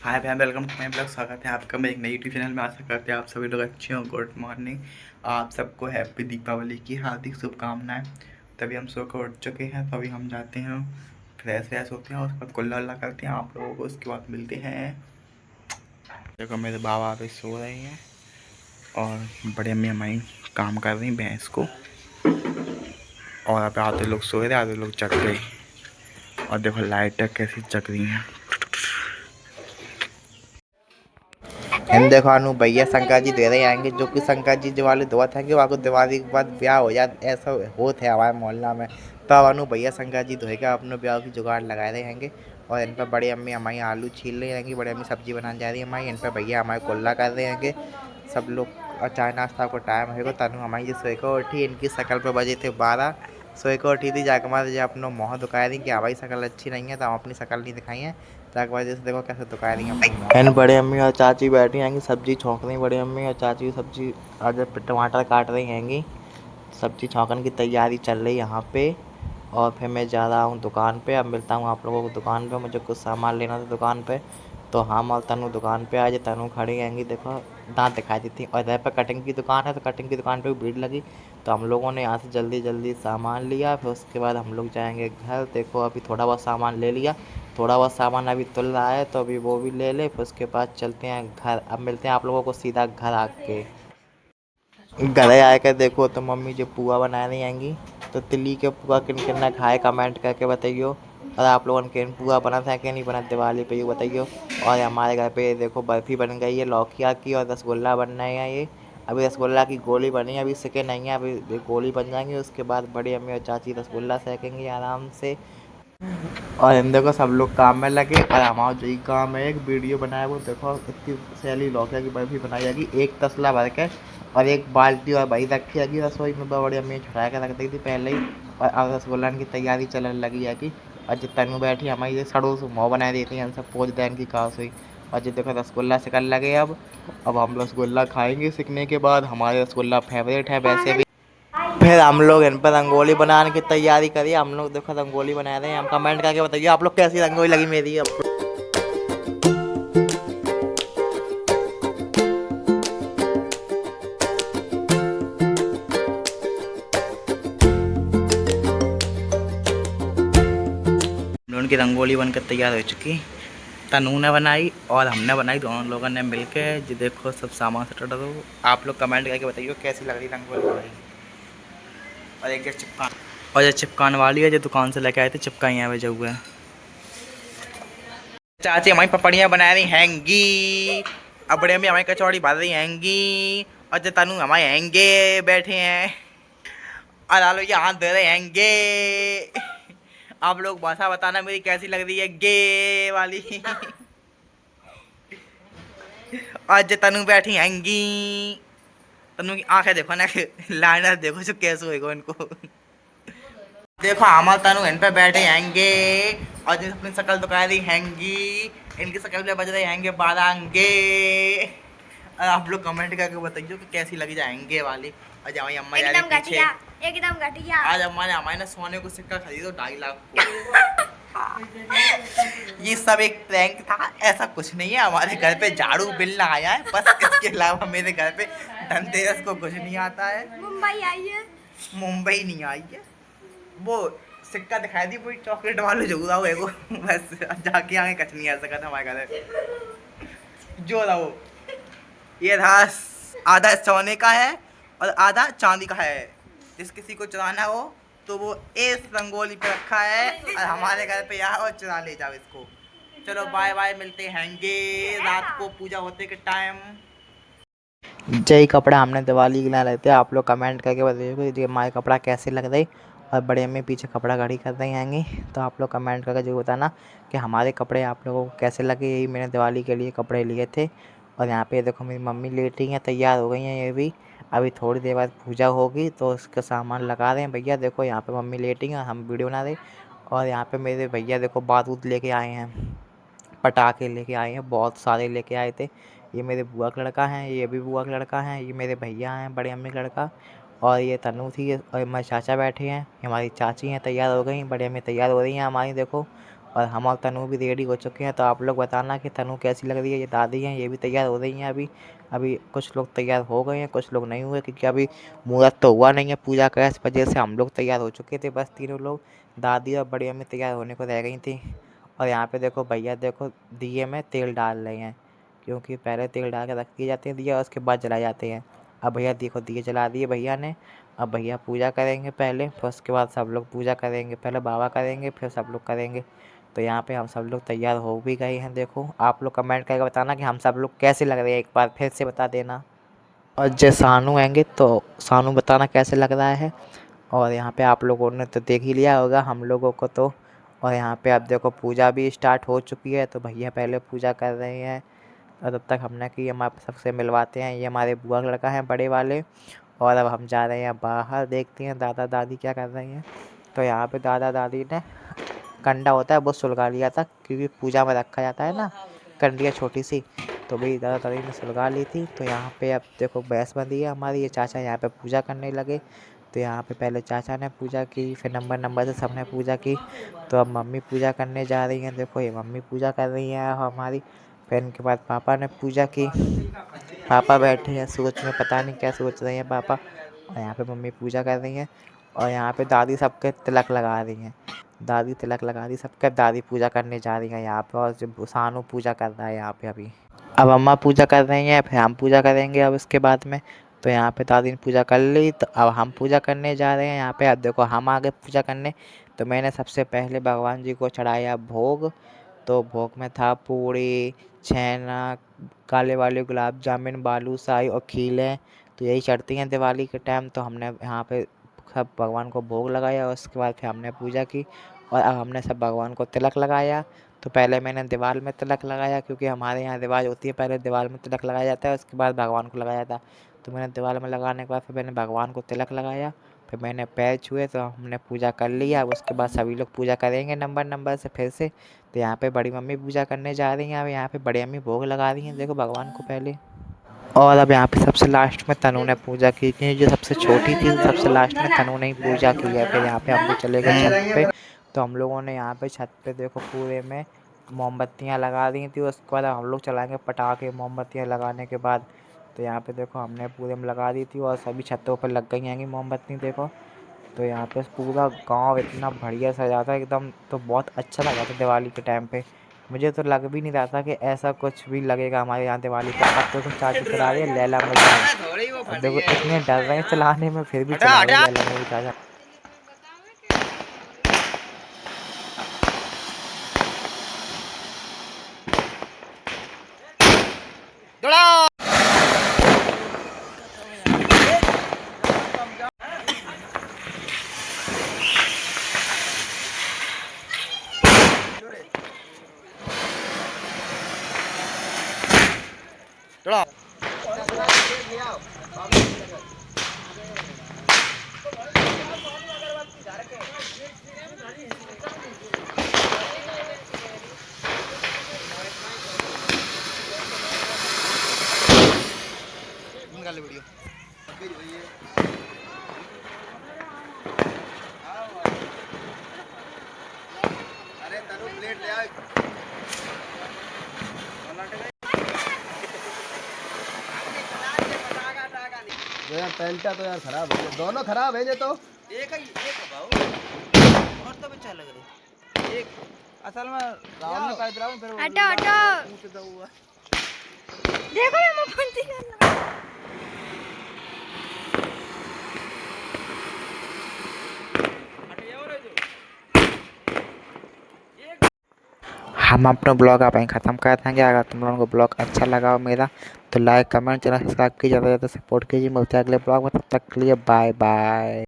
Hi fam, welcome to my blog. स्वागत है आपका मेरे एक नई यूट्यूब चैनल में। आशा करते हैं आप सभी लोग अच्छे हो। Good morning. आप सबको हैप्पी दीपावली की हार्दिक शुभकामनाएं। तभी हम सो कर उठ चुके हैं, तो अभी हम जाते हैं फ्रेश व्रेश होते हैं, उसके बाद कुल्ला उल्ला करते हैं आप लोगों को, उसके बाद मिलते हैं। देखो मेरे बाबा अभी सो रहे हैं और बड़े अम्मी हमारी काम कर रही भैंस को, और अब आधे लोग सो रहे आधे लोग जग गए। और देखो लाइटें कैसी जग रही हैं। हम देखो अनु भैया शंकर जी दे रहे आएंगे, जो कि शंकर जी जो वाले दुआ था कि वहाँ को दिवाली के बाद ब्याह हो जाए, ऐसा होता है हमारे मोहल्ला में। तो अब अनु भैया शंकर जी धोएगा, अपने ब्याह की जुगाड़ लगाए रहे हैंगे। और इन पर बड़ी अम्मी हमारी आलू छील रही हैंगी, बड़ी अम्मी सब्जी बनाने जा रही है हमारी। इन पर भैया हमारे कुल्ला कर रहे हैंगे सब लोग। और चाय नाश्ता को टाइम होगा। तनु हमारी जो सोए को उठी, इनकी शकल पर बजे थे 12। सोए को उठी थी जाकर हमारे जो अपना मुँह दिखाई दी कि हमारी शकल अच्छी नहीं है, तो हम अपनी शकल नहीं दिखाई है। जाकर वजह से देखो कैसे दिखाई रही है। एंड बड़े अम्मी और चाची बैठी हैंगी, सब्जी छौंक रही। बड़े अम्मी और चाची सब्जी आज टमाटर काट रही हैंगी। सब्जी छौंकने की तैयारी चल रही है यहाँ पे। और फिर मैं जा रहा हूँ दुकान पे। अब मिलता हूँ आप लोगों को दुकान पे। मुझे कुछ सामान लेना था दुकान पे, तो हम और तनु दुकान पे आज। तनु खड़ी हैंगी, देखो दांत दिखाई देती। और इधर पर कटिंग की दुकान है, तो कटिंग की दुकान पे भी भीड़ लगी। तो हम लोगों ने यहाँ से जल्दी जल्दी सामान लिया, फिर उसके बाद हम लोग जाएंगे घर। देखो अभी थोड़ा बहुत सामान ले लिया, थोड़ा बहुत सामान अभी तुल रहा है, तो अभी वो भी ले ले, फिर उसके बाद चलते हैं घर। अब मिलते हैं आप लोगों को सीधा घर आके। घर आकर देखो तो मम्मी जो पुआ बना रही आएंगी, तो तिल्ली के पुआ किन किन ना खाए कमेंट करके बताइयो। और आप लोगों ने किन पुआ बना था कि नहीं बना दिवाली पे, ये बताइयो। और हमारे घर पे देखो बर्फ़ी बन गई है लौकिया की, और रसगुल्ला बन रहे हैं ये। अभी रसगुल्ला की गोली बनी है, अभी सेके नहीं है, अभी गोली बन जाएंगी। उसके बाद बड़ी अम्मी और चाची रसगुल्ला सेकेंगी आराम से। और हम देखो सब लोग काम में लगे। और हमारा जो काम है एक वीडियो बनाया, वो देखो इतनी सैली लौकिया की बर्फ़ी बनाई जाएगी, एक तसला भर के। और एक बाल्टी और भाई रखी जाएगी रसोई में, बड़ी अम्मी छुड़ा के रख दी थी पहले ही। और अब रसगुल्ला की तैयारी चलने लगी है कि। और जो तनु बैठी हमारी ये सड़ों से मुँह बनाई देती हैं, हम सब पोज दें की खास हुई। और जो देखो रसगुल्ला सिकल लगे अब हम रसगुल्ला खाएंगे सिकने के बाद। हमारे रसगुल्ला फेवरेट है वैसे भी। फिर हम लोग इन पर रंगोली बनाने की तैयारी करिए। हम लोग देखो रंगोली बना रहे हैं। हम कमेंट करके बताइए आप लोग कैसी रंगोली लगी मेरी। अब लोगों की रंगोली बनकर तैयार हो चुकी। तनू ने बनाई और हमने बनाई, दोनों लोगों ने मिलकर। जी देखो सब सामान से टोटा। दो आप लोग कमेंट करके बताइए कैसी लग रही रंगोली बनाई। और एक चिपकान, और ये चिपकान वाली है जो दुकान से लेके आए थे, चिपकाई यहाँ भेजे हुए हैं। चाची हमारी पपड़ियाँ बना रही हैंगी, अब बड़े अम्मी हमारी कचौड़ी भर रही हैंगी। और जो तनु हमारे हैंगे बैठे हैं, और आलू ये हाथ धो रहे हैंगे। आप लोग भाषा बताना मेरी कैसी लग रही है गे वाली। और जो तनु बैठी हैंगी, तनु की आंखें देखो ना, लाइनर देखो जो कैसे होएगा इनको। देखो अमल तनु इन पे बैठे हैंगे, और जिन अपनी शक्ल दुखा रही हैंगी, इनकी शक्ल पे बज रहे हैंगे बारांगे। और आप लोग कमेंट करके बताइए कि कैसी लगी जाएंगे वाली। और हमारी अम्मा जा रही पीछे, एकदम घटिया। आज अम्मा ने हमारे सोने को सिक्का खरीदो 2.5 लाख को। ये सब एक प्रैंक था, ऐसा कुछ नहीं है। हमारे घर पे झाड़ू बिल्ला आया है बस, इसके अलावा मेरे घर पे धनतेरस को कुछ नहीं आता है। मुंबई आई है, मुंबई नहीं आई है। वो सिक्का दिखाई दी, वही चॉकलेट वाले जो हुआ वो बस। जाके आगे कच नहीं आ सका था हमारे घर जो रहा वो। ये था, आधा सोने का है और आधा चांदी का है। जिस किसी को चुराना हो तो वो इस रंगोली पे रखा है, और हमारे घर पे यहाँ और चुरा ले जाओ इसको। चलो बाय बाय, मिलते हैंगे रात को पूजा होते के टाइम। जय कपड़ा हमने दिवाली के लिए लेते हैं। आप लोग कमेंट करके बताइए कि हमारे कपड़ा कैसे लग रही। और बड़े में पीछे कपड़ा गाड़ी कर रही आएंगी, तो आप लोग कमेंट करके जो बताना कि हमारे कपड़े आप लोगों को कैसे लगे। यही मैंने दिवाली के लिए कपड़े लिए थे। और यहाँ पे देखो मेरी मम्मी लेटी हैं, तैयार हो गई हैं ये भी। अभी थोड़ी देर बाद पूजा होगी तो उसका सामान लगा रहे हैं भैया। देखो यहाँ पे मम्मी लेटी हैं, हम वीडियो बना रहे। और यहाँ पे मेरे भैया देखो बारूद लेके आए हैं, पटाखे लेके आए हैं, बहुत सारे लेके आए थे। ये मेरे बुआ का लड़का है, ये भी बुआ का लड़का है, ये मेरे भैया हैं बड़े अम्मी का लड़का। और ये तनु थी, और हमारे चाचा बैठे हैं, हमारी चाची हैं तैयार हो गई, बड़े अम्मी तैयार हो रही हैं हमारी देखो। और हम और तनु भी रेडी हो चुके हैं। तो आप लोग बताना कि तनु कैसी लग रही है। ये दादी हैं, ये भी तैयार हो रही हैं अभी। अभी कुछ लोग तैयार हो गए हैं, कुछ लोग नहीं हुए, क्योंकि अभी मुहूर्त तो हुआ नहीं है पूजा का। इस वजह से हम लोग तैयार हो चुके थे, बस तीनों लोग। दादी और बड़ी अम्मी तैयार होने को रह गई थी। और यहाँ पे देखो भैया, देखो दिए में तेल डाल रहे हैं, क्योंकि पहले तेल डाल के रख दिए जाते हैं दिए और उसके बाद जलाए जाते हैं। अब भैया देखो दिए जला दिए भैया ने। अब भैया पूजा करेंगे पहले, फिर उसके बाद सब लोग पूजा करेंगे। पहले बाबा करेंगे, फिर सब लोग करेंगे। तो यहाँ पे हम सब लोग तैयार हो भी गए हैं। देखो आप लोग कमेंट करके बताना कि हम सब लोग कैसे लग रहे हैं, एक बार फिर से बता देना। और जो सानू आएंगे तो सानू बताना कैसे लग रहा है। और यहाँ पे आप लोगों ने तो देख ही लिया होगा हम लोगों को तो। और यहाँ पे अब देखो पूजा भी स्टार्ट हो चुकी है, तो भैया पहले पूजा कर रहे हैं। और तब तक हमने कि हम आप सबसे मिलवाते हैं, ये हमारे बुआ का लड़का है बड़े वाले। और अब हम जा रहे हैं बाहर, देखते हैं दादा दादी क्या कर रहे हैं। तो यहाँ पे दादा दादी ने कंडा होता है वो सुलगा लिया था, क्योंकि पूजा में रखा जाता है ना कंडिया छोटी सी। तो भाई दादा दादी ने सुलगा ली थी। तो यहाँ पे अब देखो भैंस बंधी है हमारी। ये चाचा यहाँ पे पूजा करने लगे। तो यहाँ पे पहले चाचा ने पूजा की, फिर नंबर से सबने पूजा की। तो अब मम्मी पूजा करने जा रही हैं। देखो ये मम्मी पूजा कर रही हैं हमारी। फिर इनके बाद पापा ने पूजा की। पापा बैठे हैं सोच में, पता नहीं क्या सोच रहे हैं पापा। और यहाँ पे मम्मी पूजा कर रही हैं। और यहाँ पे दादी सबके तिलक लगा रही हैं। दादी तिलक लगा रही सबके, दादी पूजा करने जा रही हैं यहाँ पे। और जो सानू पूजा कर रहा है यहाँ पे अभी। अब अम्मा पूजा कर रही हैं, फिर हम पूजा करेंगे अब इसके बाद में। तो यहाँ पे दादी ने पूजा कर ली, तो अब हम पूजा करने जा रहे हैं यहाँ पे। अब देखो हम आगे पूजा करने। तो मैंने सबसे पहले भगवान जी को चढ़ाया भोग। तो भोग में था पूड़ी, छेना, काले वाले गुलाब जामुन, बालूशाही और खीले। तो यही चढ़ती हैं दिवाली के टाइम। तो हमने यहाँ पे सब भगवान को भोग लगाया और उसके बाद फिर हमने पूजा की। और अब हमने सब भगवान को तिलक लगाया। तो पहले मैंने दीवार में तिलक लगाया, क्योंकि हमारे यहाँ रिवाज होती है पहले दीवार में तिलक लगाया जाता है, उसके बाद भगवान को लगाया जाता है। तो मैंने दीवार में लगाने के बाद फिर मैंने भगवान को तिलक लगाया। फिर मैंने पैर छुए, तो हमने पूजा कर लिया। अब उसके बाद सभी लोग पूजा करेंगे नंबर से फिर से। तो यहाँ पे बड़ी मम्मी पूजा करने जा रही हैं। अब यहाँ पे बड़ी अम्मी भोग लगा रही हैं देखो भगवान को पहले। और अब यहाँ पे सबसे लास्ट में तनु ने पूजा की, क्योंकि जो सबसे छोटी थी सबसे लास्ट में तनु ने ही पूजा की है। फिर यहाँ पे हम लोग चले गए छत पे। तो हम लोगों ने यहाँ पे छत पे देखो पूरे में मोमबत्तियाँ लगा दी थी। उसके बाद हम लोग चलाएंगे पटाखे मोमबत्तियाँ लगाने के बाद। तो यहाँ पे देखो हमने पूरे में लगा दी थी और सभी छतों पर लग गई हैं मोमबत्ती देखो। तो यहाँ पे पूरा गांव इतना बढ़िया सजा था एकदम। तो बहुत अच्छा लगा था दिवाली के टाइम पे। मुझे तो लग भी नहीं रहा था कि ऐसा कुछ भी लगेगा हमारे यहाँ दिवाली पे। अब देखो चाची चला रही है लैला मजनू। अब देखो इतने डर रहे हैं चलाने में, फिर भी चला रहे हैं लैला मजनू चाचा। निकाल वीडियो। अरे तनु प्लेट ले आ। यार पेंटा तो यार खराब है, दोनों खराब है ये तो। एक भाव और तो अच्छा लग रहा है। एक असल में रावण ने काट रहा फिर हटो हटो। देखो मैं मुंह हम अपना ब्लॉग आप यहीं ख़त्म कर देंगे। अगर तुम लोगों को ब्लॉग अच्छा लगा हो मेरा, तो लाइक कमेंट चैनल सब्सक्राइब कीजिए, ज़्यादा से ज़्यादा सपोर्ट कीजिए। मिलते हैं अगले ब्लॉग में, तब तक के लिए बाय बाय।